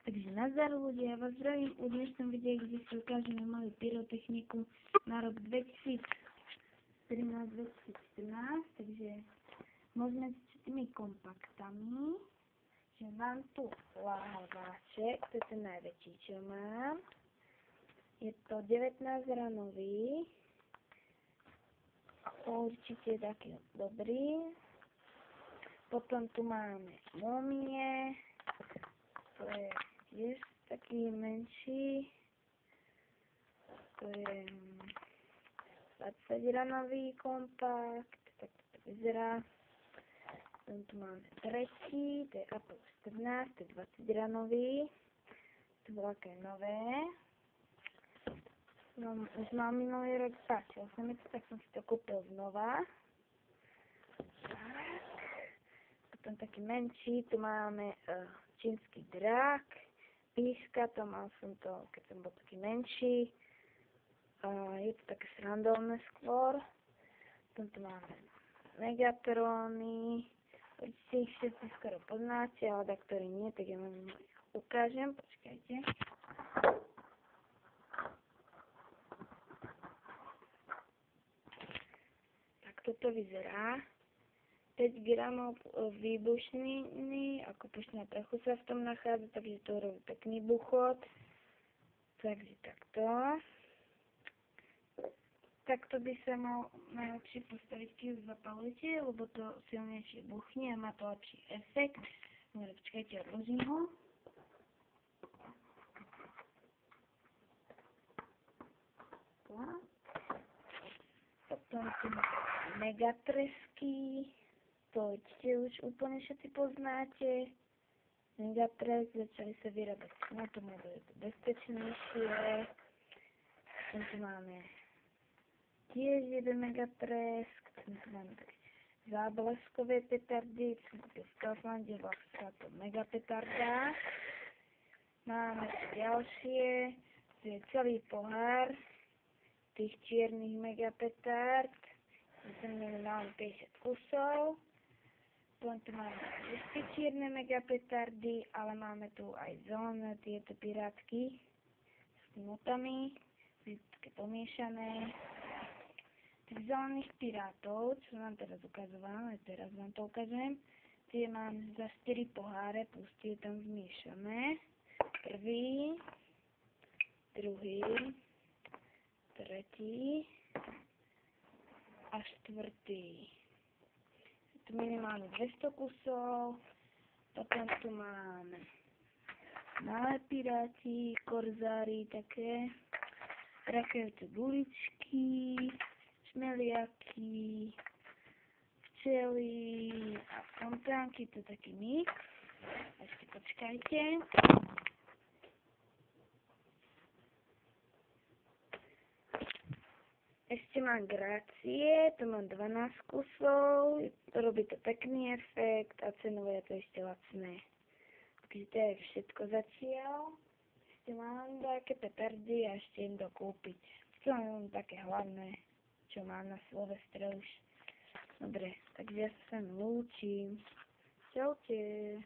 Takže nazdar ľudia, ja vás zdravím u dnešnom videu, kde si ukážeme moju pyrotechniku na rok 2013-2014, takže môžeme s tými kompaktami, že mám tu láhováček, to je ten najväčší, čo mám, je to 19 ranový, určite taký dobrý, potom tu máme Momie, to je tiež taký menší, to je 20 ranový kompakt, tak to vyzerá. Potom tu máme tretí, to je Apple 14, to je 20 ranový, to bolo také nové. No, už mám minulý rok, páčilo sa mi to, tak som si to kúpil znova. Tak. Potom taký menší, tu máme čínsky drak, píska, to mal som to, keď som bol taký menší. Je to také srandovné skôr. Potom tu máme Megatróny, určite ich všetci skoro poznáte, ale tak ktorí nie, tak ja vám ich ukážem, počkajte. Tak toto vyzerá. 5 gramov výbušniny, ako pušná prachu sa v tom nachádza, takže to robí pekný buchot. Takže takto. Takto by sa mal najlepšie postaviť, keď ju zapalujete, lebo to silnejšie buchne a má to lepší efekt. No, počkajte, odložím ho. Potom tu Megatresky. To určite už úplne všetci poznáte. Megatres, začali sa vyrábať na tom, lebo je to bezpečnejšie. Potom tu máme tiež jeden Megatresk. Potom tu máme také zábleskové petardy. Som kúpil v Kauflande, vlastne to Megapetarda. Máme tu ďalšie. To je celý pohár tých čiernych Megapetard. Myslím minimálne 50 kusov. Potom tu máme ešte čierne Megapetardy, ale máme tu aj zóne, tieto pirátky s notami, také pomiešané. Tých zónnych pirátov, čo vám teraz ukazovala, aj teraz vám to ukazujem, tie mám za 4 poháre, plus tie tam zmiešané. Prvý, druhý, tretí a štvrtý. Tu minimálne 200 kusov, potom tu máme malé piráti, korzári, také rakajúce guličky, šmeliaky, včely a fontánky, to je taký mix. Ešte počkajte. Ešte mám Grácie, to mám 12 kusov, robí to pekný efekt a cenově je to ešte lacné. Takže to je všetko zatiaľ. Ešte mám také petardy a ešte im dokúpiť. To mám také hlavné, čo mám na Silvestre už. Dobre, takže ja sa lúčim. Čaute.